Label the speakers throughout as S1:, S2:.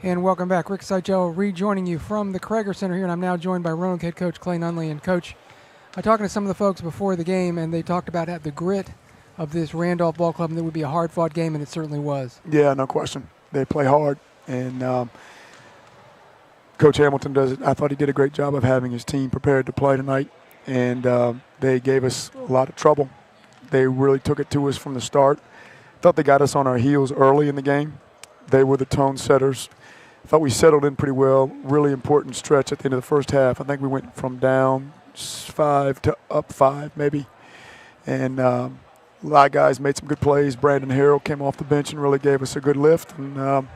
S1: And welcome back. Rick Seidel rejoining you from the Krager Center here, and I'm now joined by Roanoke head coach Clay Nunley. And Coach, I talked to some of the folks before the game, and they talked about the grit of this Randolph ball club, and it would be a hard-fought game, and it certainly was.
S2: Yeah, no question. They play hard, and Coach Hamilton does it. I thought he did a great job of having his team prepared to play tonight, and they gave us a lot of trouble. They really took it to us from the start. Thought they got us on our heels early in the game. They were the tone setters. Thought we settled in pretty well. Really important stretch at the end of the first half. I think we went from down 5 to up 5 maybe. And a lot of guys made some good plays. Brandon Harrell came off the bench and really gave us a good lift. And,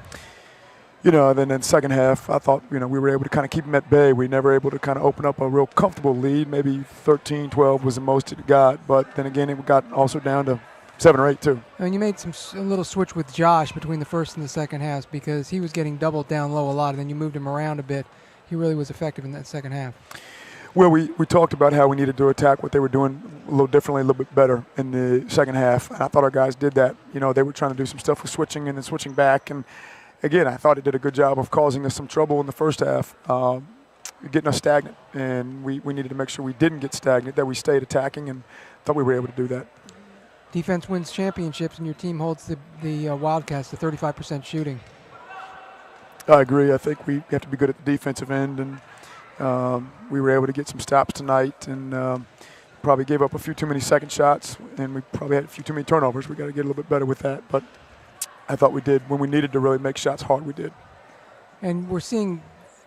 S2: then in the second half, I thought, we were able to kind of keep them at bay. We never able to kind of open up a real comfortable lead. Maybe 13-12 was the most it got. But then again, it got also down to 7 or 8 too.
S1: And you made a little switch with Josh between the first and the second half because he was getting doubled down low a lot, and then you moved him around a bit. He really was effective in that second half.
S2: Well, we talked about how we needed to attack what they were doing a little differently, a little bit better in the second half. And I thought our guys did that. They were trying to do some stuff with switching and then switching back. And, again, I thought it did a good job of causing us some trouble in the first half, getting us stagnant. And we needed to make sure we didn't get stagnant, that we stayed attacking, and thought we were able to do that.
S1: Defense wins championships, and your team holds the Wildcats to 35% shooting.
S2: I agree. I think we have to be good at the defensive end, and we were able to get some stops tonight, and probably gave up a few too many second shots, and we probably had a few too many turnovers. We got to get a little bit better with that, but I thought we did. When we needed to really make shots hard, we did.
S1: And we're seeing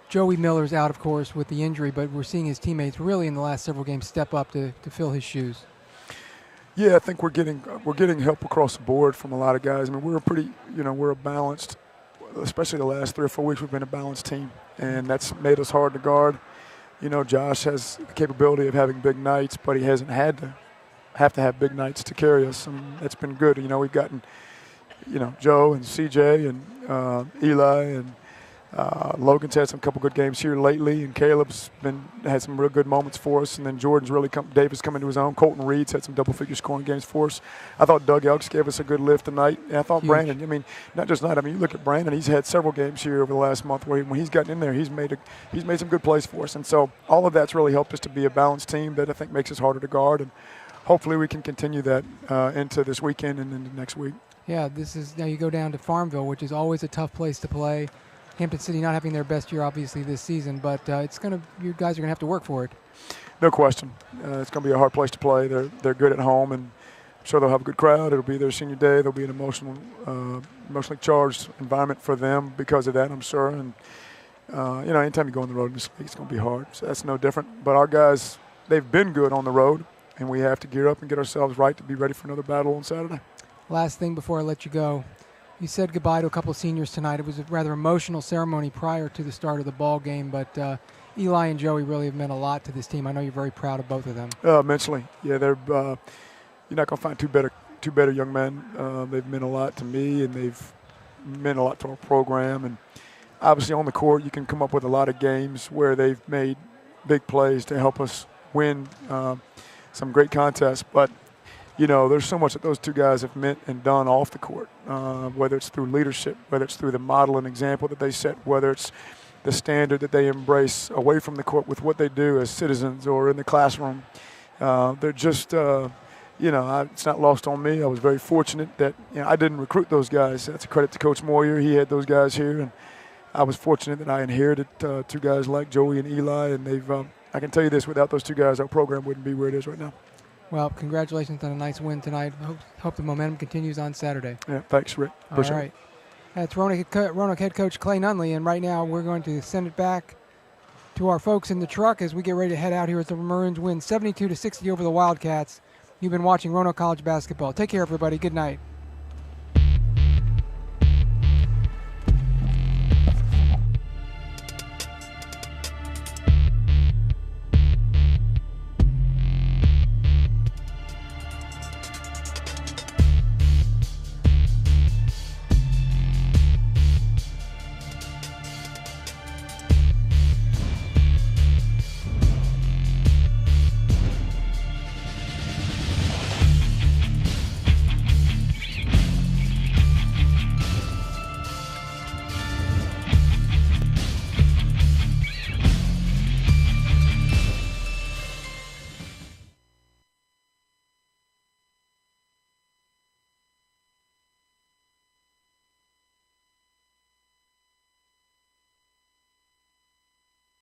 S1: Joey Miller's out, of course, with the injury, but we're seeing his teammates really in the last several games step up to fill his shoes.
S2: Yeah, I think we're getting help across the board from a lot of guys. I mean, we're a balanced, especially the last 3 or 4 weeks, we've been a balanced team, and that's made us hard to guard. Josh has the capability of having big nights, but he hasn't had to have big nights to carry us, and that's been good. We've gotten, Joe and CJ and Eli and Logan's had some couple good games here lately, and Caleb's had some real good moments for us. And then Jordan's Davis coming to his own. Colton Reed's had some double-figure scoring games for us. I thought Doug Elks gave us a good lift tonight. And I thought
S1: Huge.
S2: Brandon. Not just tonight. You look at Brandon. He's had several games here over the last month where when he's gotten in there, he's made some good plays for us. And so all of that's really helped us to be a balanced team that I think makes us harder to guard. And hopefully we can continue that into this weekend and into next week.
S1: Yeah, now you go down to Farmville, which is always a tough place to play. Hampton City not having their best year, obviously, this season, but you guys are gonna have to work for it.
S2: No question, it's gonna be a hard place to play. They're good at home, and I'm sure they'll have a good crowd. It'll be their senior day. There'll be an emotionally charged environment for them because of that, I'm sure. And anytime you go on the road in this league, it's gonna be hard. So that's no different. But our guys, they've been good on the road, and we have to gear up and get ourselves right to be ready for another battle on Saturday.
S1: Last thing before I let you go. You said goodbye to a couple of seniors tonight. It was a rather emotional ceremony prior to the start of the ball game, but Eli and Joey really have meant a lot to this team. I know you're very proud of both of them.
S2: Immensely. Yeah, they're you're not going to find two better young men. They've meant a lot to me, and they've meant a lot to our program. And obviously on the court, you can come up with a lot of games where they've made big plays to help us win some great contests. But there's so much that those two guys have meant and done off the court, whether it's through leadership, whether it's through the model and example that they set, whether it's the standard that they embrace away from the court with what they do as citizens or in the classroom. They're just, it's not lost on me. I was very fortunate that I didn't recruit those guys. That's a credit to Coach Moyer. He had those guys here, and I was fortunate that I inherited two guys like Joey and Eli, and they've. I can tell you this, without those two guys, our program wouldn't be where it is right now.
S1: Well, congratulations on a nice win tonight. Hope the momentum continues on Saturday.
S2: Yeah, thanks, Rick. Appreciate
S1: All right. That's Roanoke head coach Clay Nunley, and right now we're going to send it back to our folks in the truck as we get ready to head out here as the Maroons win 72-60 over the Wildcats. You've been watching Roanoke College basketball. Take care, everybody. Good night.